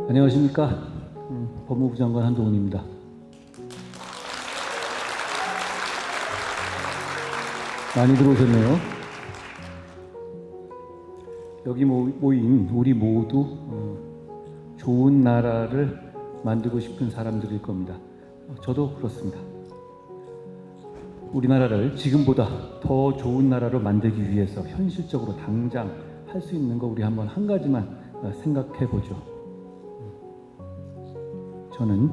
안녕하십니까. 법무부 장관 한동훈입니다. 많이 들어오셨네요. 여기 모인 우리 모두 좋은 나라를 만들고 싶은 사람들일 겁니다. 저도 그렇습니다. 우리나라를 지금보다 더 좋은 나라로 만들기 위해서 현실적으로 당장 할 수 있는 거 우리 한번 한 가지만 생각해 보죠. 저는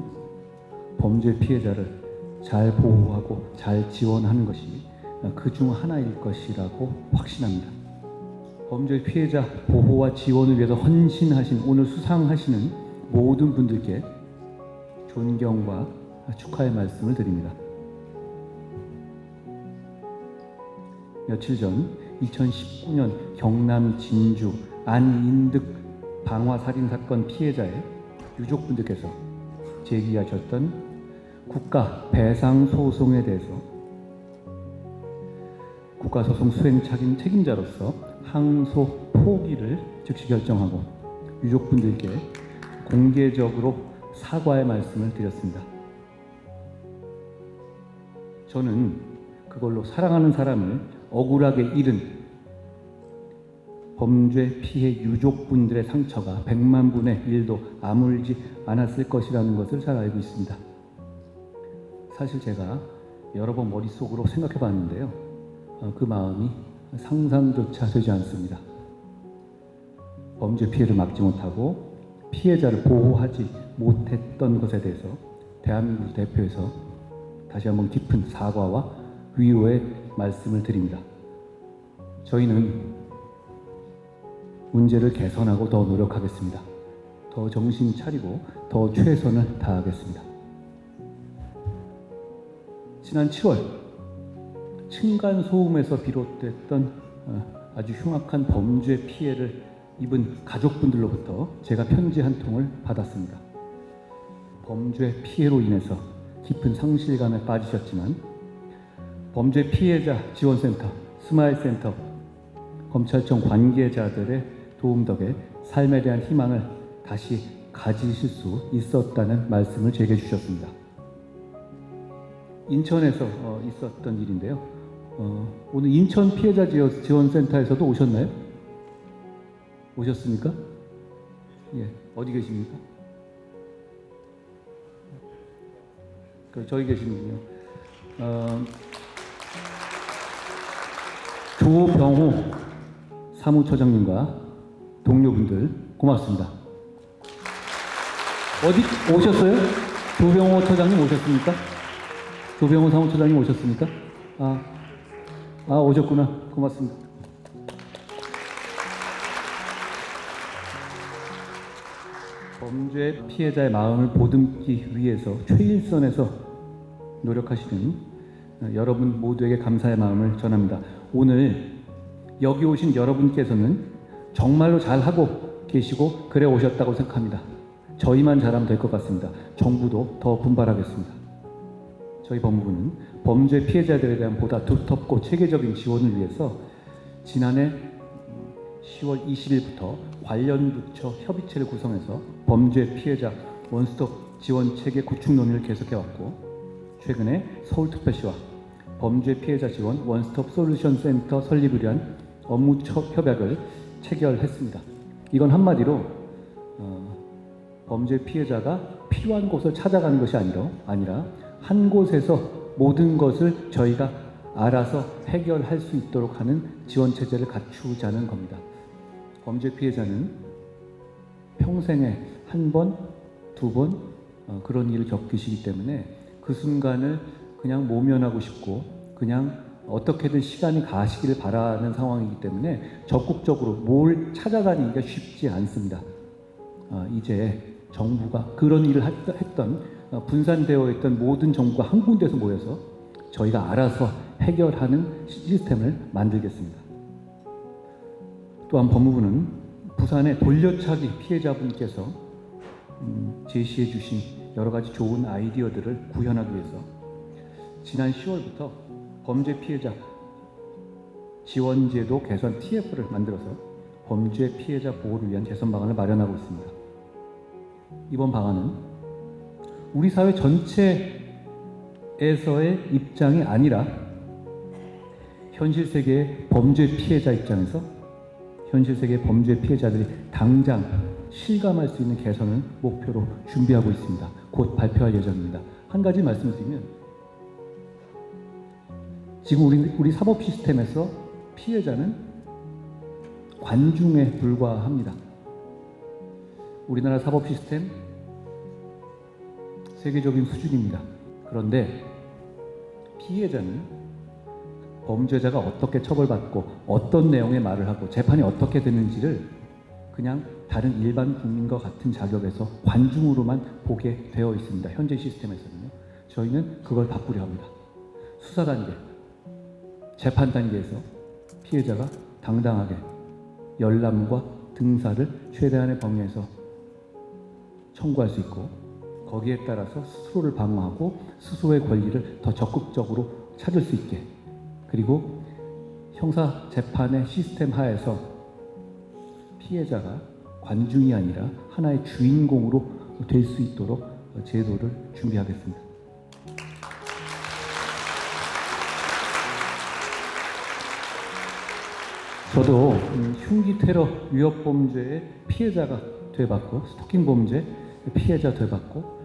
범죄 피해자를 잘 보호하고 잘 지원하는 것이 그 중 하나일 것이라고 확신합니다. 범죄 피해자 보호와 지원을 위해서 헌신하신, 오늘 수상하시는 모든 분들께 존경과 축하의 말씀을 드립니다. 며칠 전 2019년 경남 진주 안인득 방화살인사건 피해자의 유족분들께서 제기하셨던 국가 배상소송에 대해서 국가소송 수행 책임자로서 항소 포기를 즉시 결정하고 유족분들께 공개적으로 사과의 말씀을 드렸습니다. 저는 그걸로 사랑하는 사람을 억울하게 잃은 범죄 피해 유족분들의 상처가 100만 분의 1도 아물지 않았을 것이라는 것을 잘 알고 있습니다. 사실 제가 여러 번 머릿속으로 생각해 봤는데요. 그 마음이 상상조차 되지 않습니다. 범죄 피해를 막지 못하고 피해자를 보호하지 못했던 것에 대해서 대한민국을 대표해서 다시 한번 깊은 사과와 위로의 말씀을 드립니다. 저희는 문제를 개선하고 더 노력하겠습니다. 더 정신 차리고 더 최선을 다하겠습니다. 지난 7월 층간소음에서 비롯됐던 아주 흉악한 범죄 피해를 입은 가족분들로부터 제가 편지 한 통을 받았습니다. 범죄 피해로 인해서 깊은 상실감에 빠지셨지만 범죄 피해자 지원센터, 스마일센터, 검찰청 관계자들의 도움 덕에 삶에 대한 희망을 다시 가지실 수 있었다는 말씀을 제게 주셨습니다. 인천에서 있었던 일인데요. 오늘 인천 피해자 지원센터에서도 오셨나요? 오셨습니까? 예, 어디 계십니까? 저기 계시는군요. 조병호 사무처장님과 동료분들 고맙습니다. 어디 오셨어요? 조병호 처장님 오셨습니까? 조병호 사무처장님 오셨습니까? 오셨구나. 고맙습니다. 범죄 피해자의 마음을 보듬기 위해서 최일선에서 노력하시는 여러분 모두에게 감사의 마음을 전합니다. 오늘 여기 오신 여러분께서는 정말로 잘하고 계시고 그래 오셨다고 생각합니다. 저희만 잘하면 될 것 같습니다. 정부도 더 분발하겠습니다. 저희 법무부는 범죄 피해자들에 대한 보다 두텁고 체계적인 지원을 위해서 지난해 10월 20일부터 관련 부처 협의체를 구성해서 범죄 피해자 원스톱 지원 체계 구축 논의를 계속해왔고, 최근에 서울특별시와 범죄 피해자 지원 원스톱 솔루션 센터 설립을 위한 업무 협약을 체결했습니다. 이건 한마디로 범죄 피해자가 필요한 곳을 찾아가는 것이 아니라 한 곳에서 모든 것을 저희가 알아서 해결할 수 있도록 하는 지원 체제를 갖추자는 겁니다. 범죄 피해자는 평생에 한 번, 두 번 그런 일을 겪으시기 때문에 그 순간을 그냥 모면하고 싶고 그냥 어떻게든 시간이 가시기를 바라는 상황이기 때문에 적극적으로 뭘 찾아가기가 쉽지 않습니다. 이제 정부가 그런 일을 했던 분산되어 있던 모든 정부가 한 군데서 모여서 저희가 알아서 해결하는 시스템을 만들겠습니다. 또한 법무부는 부산의 돌려차기 피해자분께서 제시해 주신 여러 가지 좋은 아이디어들을 구현하기 위해서 지난 10월부터 범죄 피해자 지원제도 개선 TF를 만들어서 범죄 피해자 보호를 위한 개선 방안을 마련하고 있습니다. 이번 방안은 우리 사회 전체에서의 입장이 아니라 현실 세계의 범죄 피해자 입장에서 현실 세계의 범죄 피해자들이 당장 실감할 수 있는 개선을 목표로 준비하고 있습니다. 곧 발표할 예정입니다. 한 가지 말씀드리면 지금 우리 사법 시스템에서 피해자는 관중에 불과합니다. 우리나라 사법 시스템 세계적인 수준입니다. 그런데 피해자는 범죄자가 어떻게 처벌받고 어떤 내용의 말을 하고 재판이 어떻게 되는지를 그냥 다른 일반 국민과 같은 자격에서 관중으로만 보게 되어 있습니다. 현재 시스템에서는요. 저희는 그걸 바꾸려 합니다. 수사 단계, 재판 단계에서 피해자가 당당하게 열람과 등사를 최대한의 범위에서 청구할 수 있고 거기에 따라서 스스로를 방어하고 스스로의 권리를 더 적극적으로 찾을 수 있게, 그리고 형사 재판의 시스템 하에서 피해자가 관중이 아니라 하나의 주인공으로 될 수 있도록 제도를 준비하겠습니다. 저도 흉기 테러 위협 범죄의 피해자가 돼봤고, 스토킹 범죄 피해자 돼봤고,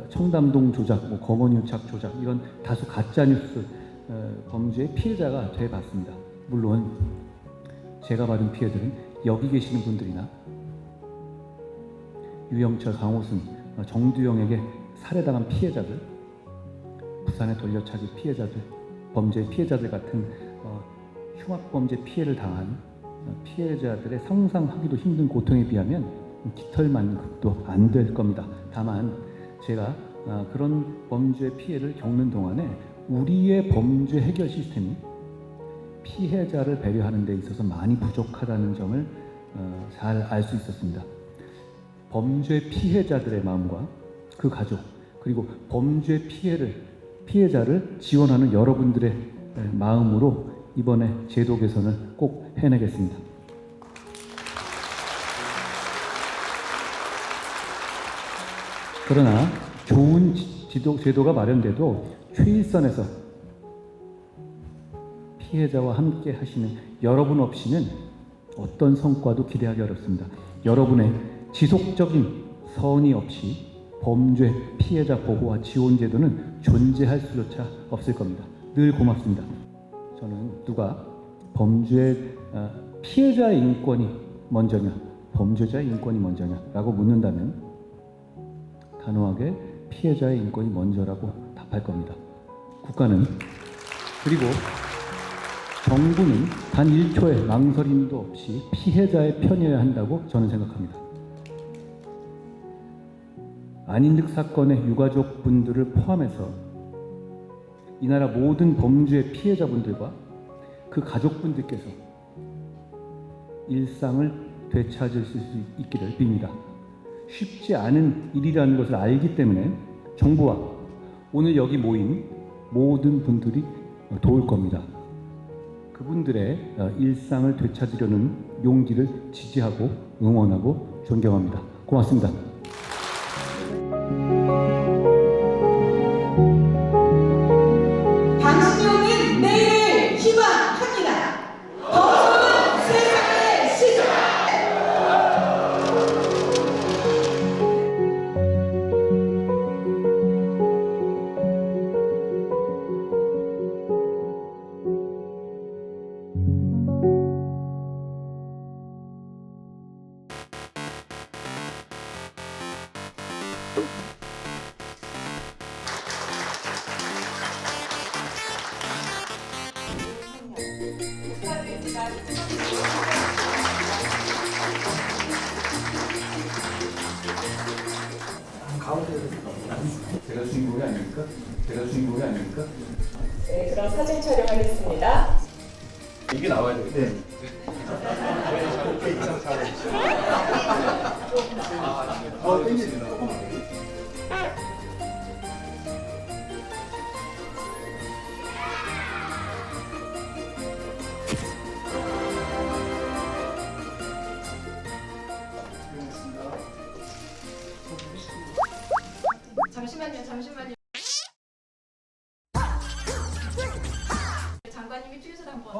청담동 조작, 검언유착 조작 이런 다수 가짜뉴스 범죄의 피해자가 돼봤습니다. 물론 제가 받은 피해들은 여기 계시는 분들이나 유영철, 강호순, 정두영에게 살해당한 피해자들, 부산의 돌려차기 피해자들, 범죄 피해자들 같은 흉악범죄 피해를 당한 피해자들의 상상하기도 힘든 고통에 비하면 깃털만큼도 안 될 겁니다. 다만 제가 그런 범죄 피해를 겪는 동안에 우리의 범죄 해결 시스템이 피해자를 배려하는 데 있어서 많이 부족하다는 점을 잘 알 수 있었습니다. 범죄 피해자들의 마음과 그 가족, 그리고 범죄 피해자를 지원하는 여러분들의 마음으로 이번에 제도 개선을 꼭 해내겠습니다. 그러나 좋은 제도가 마련돼도 최일선에서 피해자와 함께 하시는 여러분 없이는 어떤 성과도 기대하기 어렵습니다. 여러분의 지속적인 선의 없이 범죄 피해자 보호와 지원 제도는 존재할 수조차 없을 겁니다. 늘 고맙습니다. 저는 누가 범죄 피해자의 인권이 먼저냐, 범죄자의 인권이 먼저냐라고 묻는다면 단호하게 피해자의 인권이 먼저라고 답할 겁니다. 국가는, 그리고 정부는 단 1초의 망설임도 없이 피해자의 편이어야 한다고 저는 생각합니다. 안인득 사건의 유가족분들을 포함해서 이 나라 모든 범죄 피해자분들과 그 가족분들께서 일상을 되찾을 수 있기를 빕니다. 쉽지 않은 일이라는 것을 알기 때문에 정부와 오늘 여기 모인 모든 분들이 도울 겁니다. 그분들의 일상을 되찾으려는 용기를 지지하고 응원하고 존경합니다. 고맙습니다. 당신이 내일을 희망합니다. 더 좋은 세상의 시작. 제가 주인공이 아닙니까? 제가 주인공이 아닙니까? 네, 그럼 사진 촬영하겠습니다. 이게 나와야 되겠네. 잠시만요. 장관님이 주유소 한번.